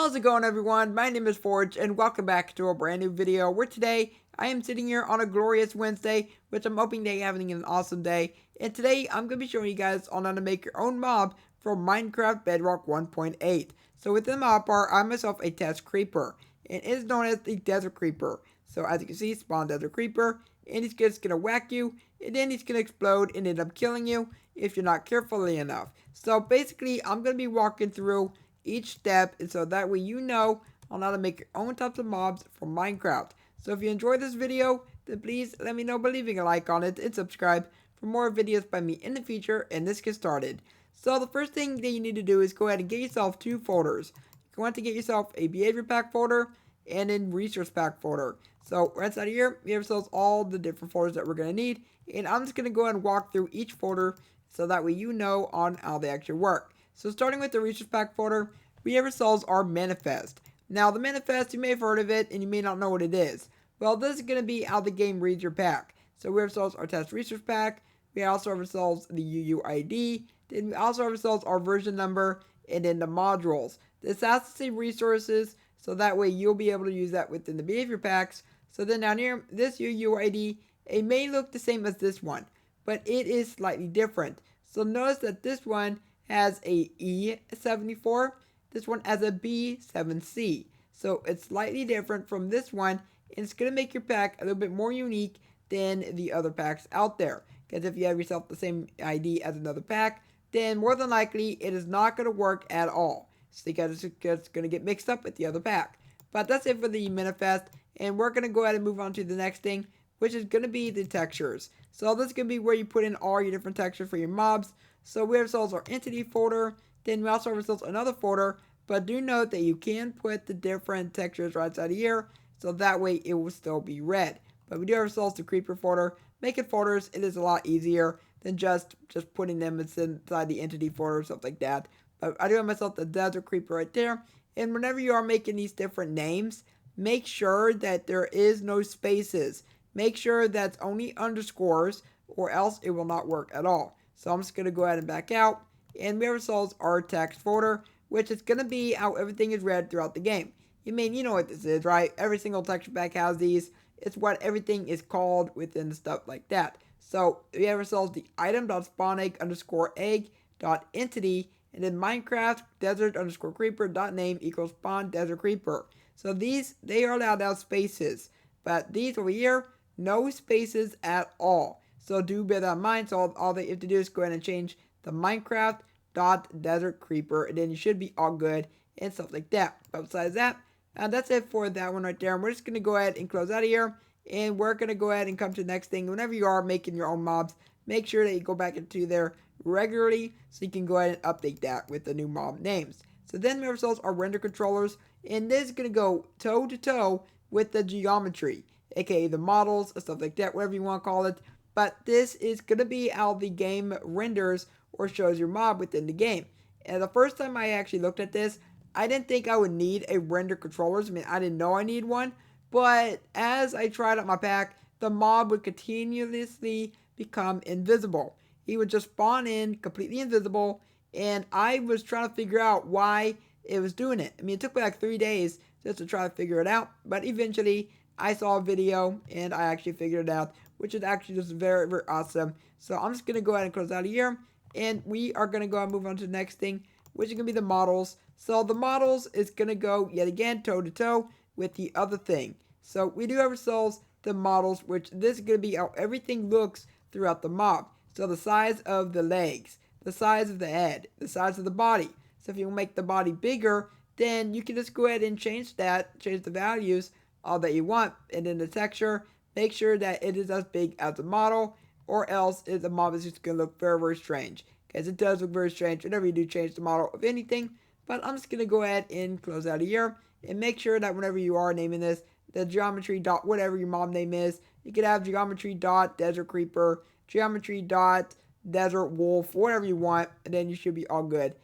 How's it going, everyone? My name is Forge and welcome back to a brand new video where today I am sitting here on a glorious Wednesday, which I'm hoping that you're having an awesome day. And today I'm going to be showing you guys on how to make your own mob for Minecraft Bedrock 1.8. So within the mob bar, I myself a test creeper, and it is known as the desert creeper. So as you can see, spawn desert creeper, and he's just going to whack you, and then he's going to explode and end up killing you if you're not carefully enough. So basically, I'm going to be walking through each step, and so that way you know on how to make your own types of mobs from Minecraft. So if you enjoyed this video, then please let me know by leaving a like on it and subscribe for more videos by me in the future, and let's get started. So the first thing that you need to do is go ahead and get yourself two folders. You want to get yourself a behavior pack folder and a resource pack folder. So right inside of here, we have ourselves all the different folders that we're going to need, and I'm just going to go ahead and walk through each folder so that way you know on how they actually work. So starting with the resource pack folder, we have ourselves our manifest. Now the manifest, you may have heard of it and you may not know what it is. Well, this is going to be how the game reads your pack. So we have ourselves our test resource pack, we also have ourselves the UUID, then we also have ourselves our version number, and then the modules. This has to say resources, so that way you'll be able to use that within the behavior packs. So then down here, this UUID, it may look the same as this one, but it is slightly different. So notice that this one has a E74, this one has a B7C. So it's slightly different from this one, and it's going to make your pack a little bit more unique than the other packs out there. Because if you have yourself the same ID as another pack, then more than likely it is not going to work at all. So because it's going to get mixed up with the other pack. But that's it for the manifest, and we're going to go ahead and move on to the next thing, which is going to be the textures. So this is going to be where you put in all your different textures for your mobs. So we have ourselves our entity folder, then we also have ourselves another folder, but do note that you can put the different textures right inside of here, so that way it will still be red. But we do have ourselves the creeper folder. Making folders, it is a lot easier than just putting them inside the entity folder or something like that. But I do have myself the desert creeper right there, and whenever you are making these different names, make sure that there is no spaces. Make sure that's only underscores, or else it will not work at all. So I'm just going to go ahead and back out, and we have ourselves our text folder, which is going to be how everything is read throughout the game. You mean, you know what this is, right? Every single texture pack has these. It's what everything is called within the stuff like that. So we have ourselves the item.spawnegg_egg.entity, and then Minecraft desert_creeper.name equals spawn desert creeper. So these, they are allowed to have spaces, but these over here, no spaces at all. So do bear that in mind. So all that you have to do is go ahead and change the Minecraft.desert creeper, and then you should be all good and stuff like that. But besides that, that's it for that one right there. And we're just going to go ahead and close out of here, and we're going to go ahead and come to the next thing. Whenever you are making your own mobs, make sure that you go back into there regularly so you can go ahead and update that with the new mob names. So then we have ourselves our render controllers, and this is going to go toe to toe with the geometry, aka the models and stuff like that, whatever you want to call it. But this is going to be how the game renders or shows your mob within the game. And the first time I actually looked at this, I didn't think I would need a render controllers. I mean, I didn't know I need one. But as I tried out my pack, the mob would continuously become invisible. He would just spawn in completely invisible, and I was trying to figure out why it was doing it. I mean, it took me like 3 days just to try to figure it out, but eventually I saw a video and I actually figured it out, which is actually just very, very awesome. So I'm just going to go ahead and close out of here, and we are going to go and move on to the next thing, which is going to be the models. So the models is going to go yet again toe to toe with the other thing. So we do have ourselves the models, which this is going to be how everything looks throughout the mob. So the size of the legs, the size of the head, the size of the body. So if you make the body bigger, then you can just go ahead and change that, change the values all that you want. And then the texture, make sure that it is as big as the model, or else the mob is just going to look very, very strange. Because it does look very strange whenever you do change the model of anything. But I'm just going to go ahead and close out of here, and make sure that whenever you are naming this, the geometry dot whatever your mob name is, you could have geometry dot desert creeper, geometry dot desert wolf, whatever you want, and then you should be all good.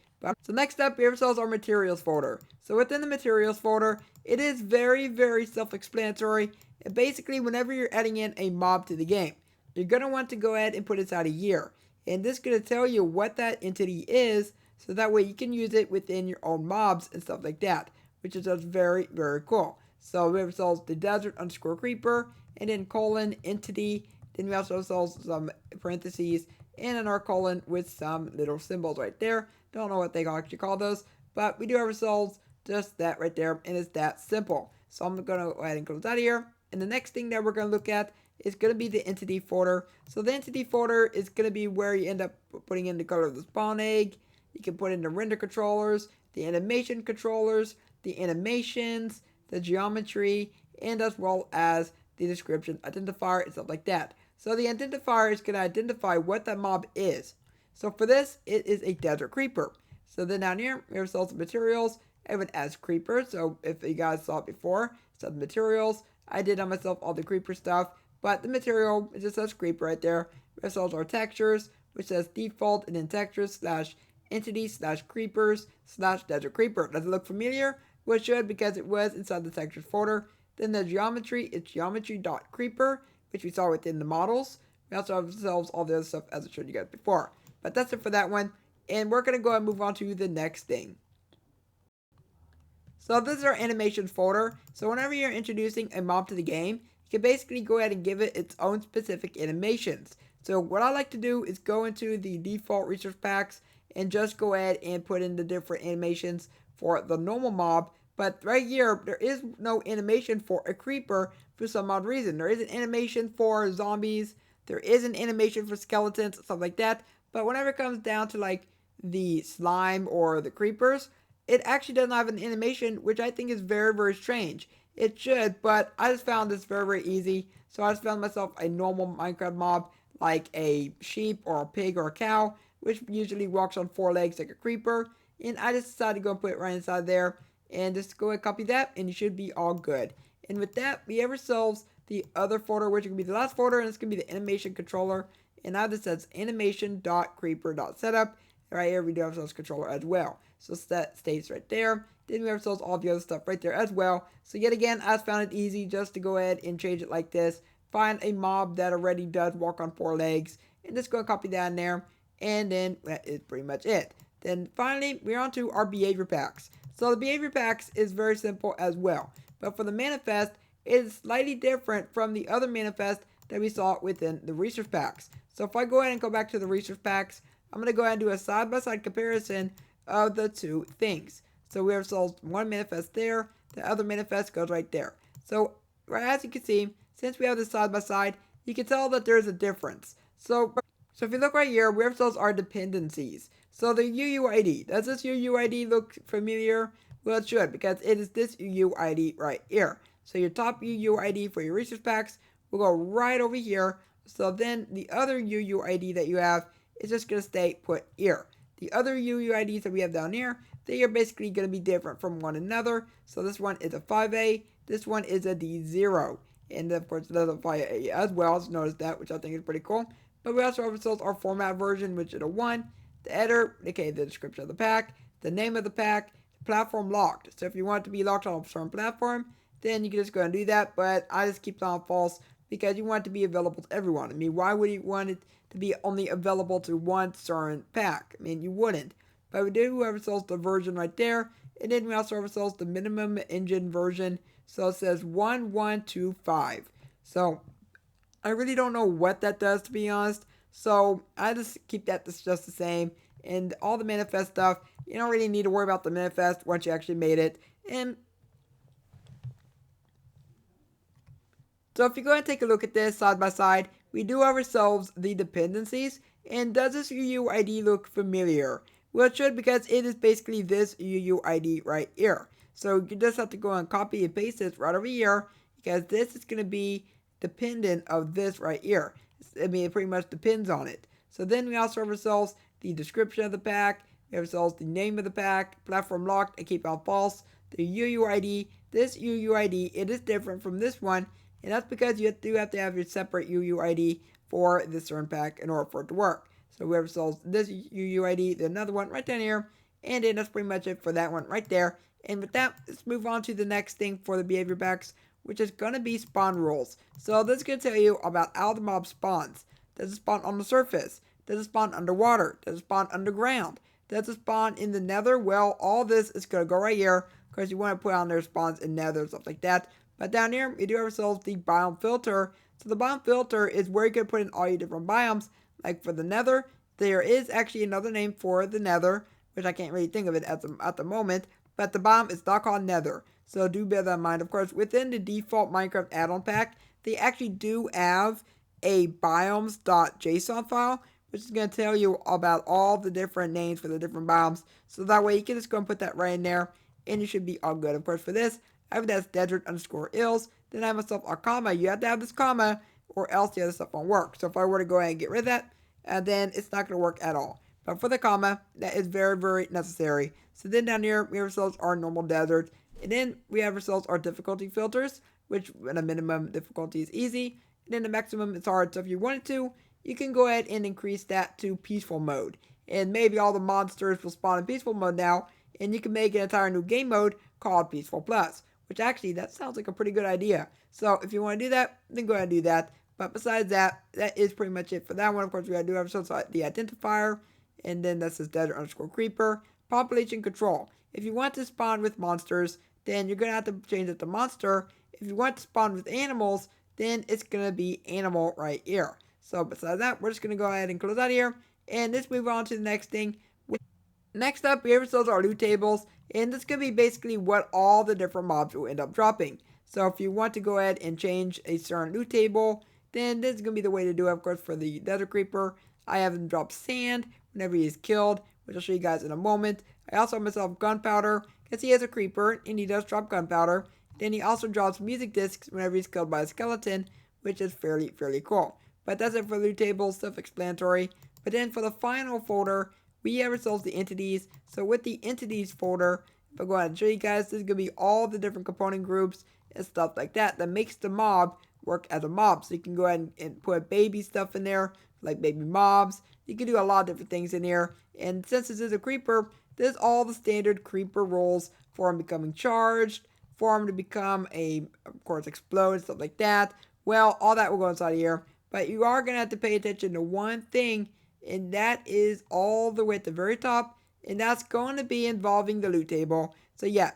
So next up, we have ourselves our materials folder. So within the materials folder, it is very, very self-explanatory. And basically, whenever you're adding in a mob to the game, you're going to want to go ahead and put inside a year. And this is going to tell you what that entity is, so that way you can use it within your own mobs and stuff like that. which is just very, very cool. So we have ourselves the desert underscore creeper, and then colon entity. Then we also have some parentheses and an colon with some little symbols right there. Don't know what they actually call those, but we do have ourselves just that right there, and it's that simple. So I'm going to go ahead and close out of here. And the next thing that we're going to look at is going to be the entity folder. So the entity folder is going to be where you end up putting in the color of the spawn egg. You can put in the render controllers, the animation controllers, the animations, the geometry, and as well as the description identifier and stuff like that. So the identifier is going to identify what that mob is. So for this, it is a desert creeper. So then down here, we have some materials. I have it as creeper. So if you guys saw it before, it says materials. I did on myself all the creeper stuff, but the material, it just says creeper right there. We have our textures, which says default and then textures slash entity slash creepers slash desert creeper. Does it look familiar? Well, it should, because it was inside the textures folder. Then the geometry, it's geometry.creeper, which we saw within the models. We also have ourselves all the other stuff as I showed you guys before. But that's it for that one. And we're going to go ahead and move on to the next thing. So this is our animation folder. So whenever you're introducing a mob to the game, you can basically go ahead and give it its own specific animations. So what I like to do is go into the default resource packs and just go ahead and put in the different animations for the normal mob. But right here, there is no animation for a creeper for some odd reason. There is an animation for zombies. There is an animation for skeletons, stuff like that. But whenever it comes down to like the slime or the creepers, it actually doesn't have an animation, which I think is very, very strange. It should, but I just found this very, very easy. So I just found myself a normal Minecraft mob, like a sheep or a pig or a cow, which usually walks on 4 legs like a creeper. And I just decided to go and put it right inside there. And just go ahead and copy that, and you should be all good. And with that, we have ourselves the other folder, which will be the last folder, and it's going to be the animation controller. And now this says animation.creeper.setup. Right here, we do have ourselves controller as well. So that stays right there. Then we have ourselves all the other stuff right there as well. So yet again, I found it easy just to go ahead and change it like this. Find a mob that already does walk on 4 legs, and just go and copy that in there. And then that is pretty much it. Then finally, we're on to our behavior packs. So the behavior packs is very simple as well. But for the manifest, it is slightly different from the other manifest that we saw within the resource packs. So if I go ahead and go back to the resource packs, I'm going to go ahead and do a side-by-side comparison of the two things. So we have one manifest there, the other manifest goes right there. So as you can see, since we have this side-by-side, you can tell that there's a difference. So if you look right here, we have our dependencies. So the UUID, does this UUID look familiar? Well, it should, because it is this UUID right here. So your top UUID for your resource packs will go right over here. So then the other UUID that you have is just going to stay put here. The other UUIDs that we have down here, they are basically going to be different from one another. So this one is a 5A, this one is a D0. And of course, there's a 5A as well, so notice that, which I think is pretty cool. But we also have ourselves our format version, which is a 1. The header, okay, the description of the pack, the name of the pack, the platform locked. So if you want it to be locked on a certain platform, then you can just go and do that. But I just keep it on false because you want it to be available to everyone. I mean, why would you want it to be only available to one certain pack? I mean, you wouldn't. But we do have ourselves the version right there. And then we also have ourselves the minimum engine version. So it says 1125. So I really don't know what that does, to be honest. So I just keep that just the same. And all the manifest stuff, you don't really need to worry about the manifest once you actually made it. And so if you go ahead and take a look at this side by side, we do have ourselves the dependencies. And does this UUID look familiar? Well, it should, because it is basically this UUID right here. So you just have to go and copy and paste this right over here, because this is going to be dependent of this right here. I mean, it pretty much depends on it. So then we also have ourselves the description of the pack. We have ourselves the name of the pack, platform locked, and keep on false. The UUID, this UUID, it is different from this one. And that's because you do have to have your separate UUID for this certain pack in order for it to work. So we have ourselves this UUID, then another one right down here. And then that's pretty much it for that one right there. And with that, let's move on to the next thing for the behavior packs, which is going to be spawn rules. So this is going to tell you about how the mob spawns. Does it spawn on the surface? Does it spawn underwater? Does it spawn underground? Does it spawn in the nether? Well, all this is going to go right here. Of course, you want to put on their spawns in nether, stuff like that. But down here, we do have ourselves the biome filter. So the biome filter is where you can put in all your different biomes. Like for the nether, there is actually another name for the nether, which I can't really think of it at the moment. But the biome is not called nether. So do bear that in mind. Of course, within the default Minecraft add-on pack, they actually do have a biomes.json file, which is going to tell you about all the different names for the different biomes. So that way you can just go and put that right in there, and you should be all good. Of course, for this, I have that's desert_ills. Then I have myself a comma. You have to have this comma, or else the other stuff won't work. So if I were to go ahead and get rid of that, then it's not going to work at all. But for the comma, that is very, very necessary. So then down here, we have ourselves our normal desert. And then we have ourselves our difficulty filters, which at a minimum difficulty is easy. And then the maximum is hard. So if you wanted to, you can go ahead and increase that to peaceful mode. And maybe all the monsters will spawn in peaceful mode now. And you can make an entire new game mode called Peaceful Plus. Which actually, that sounds like a pretty good idea. So if you want to do that, then go ahead and do that. But besides that, that is pretty much it for that one. Of course, we gotta do ourselves the identifier. And then that says desert_creeper. Population control. If you want to spawn with monsters, then you're going to have to change it to monster. If you want to spawn with animals, then it's going to be animal right here. So besides that, we're just going to go ahead and close out here. And let's move on to the next thing. Next up, we have ourselves our loot tables. And this is going to be basically what all the different mobs will end up dropping. So if you want to go ahead and change a certain loot table, then this is going to be the way to do it. Of course, for the desert creeper, I have him drop sand whenever he is killed, which I'll show you guys in a moment. I also have myself gunpowder, because he is a creeper, and he does drop gunpowder. Then he also drops music discs whenever he's killed by a skeleton, which is fairly cool. But that's it for loot tables, self-explanatory. But then for the final folder, we have ourselves the entities. So with the entities folder, if I go ahead and show you guys, this is going to be all the different component groups and stuff like that makes the mob work as a mob. So you can go ahead and put baby stuff in there, like baby mobs. You can do a lot of different things in here. And since this is a creeper, there's all the standard creeper rules for him becoming charged, for him to become of course, explode, stuff like that. Well, all that will go inside of here. But you are going to have to pay attention to one thing, and that is all the way at the very top. And that's going to be involving the loot table. So yeah,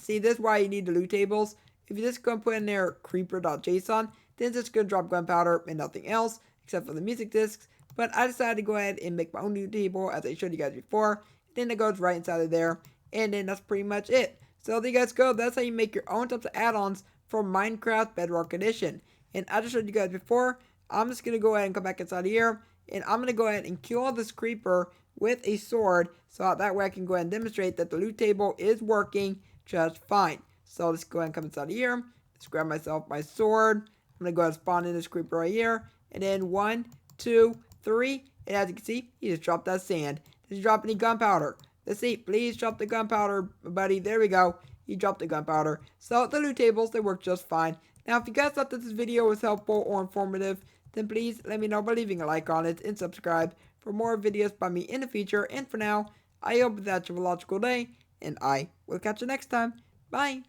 see, this is why you need the loot tables. If you just go and put in there creeper.json, then it's just going to drop gunpowder and nothing else, except for the music discs. But I decided to go ahead and make my own loot table, as I showed you guys before. Then it goes right inside of there. And then that's pretty much it. So there you guys go. That's how you make your own types of add-ons for Minecraft Bedrock Edition. And I just showed you guys before. I'm just going to go ahead and come back inside of here. And I'm going to go ahead and kill this creeper with a sword. So that way I can go ahead and demonstrate that the loot table is working just fine. So let's go ahead and come inside of here. Let's grab myself my sword. I'm going to go ahead and spawn in this creeper right here. And then 1, 2, 3. And as you can see, he just dropped that sand. Did he drop any gunpowder? Let's see. Please drop the gunpowder, buddy. There we go. He dropped the gunpowder. So the loot tables, they work just fine. Now, if you guys thought that this video was helpful or informative, then please let me know by leaving a like on it and subscribe for more videos by me in the future. And for now, I hope that you have a logical day, and I will catch you next time. Bye.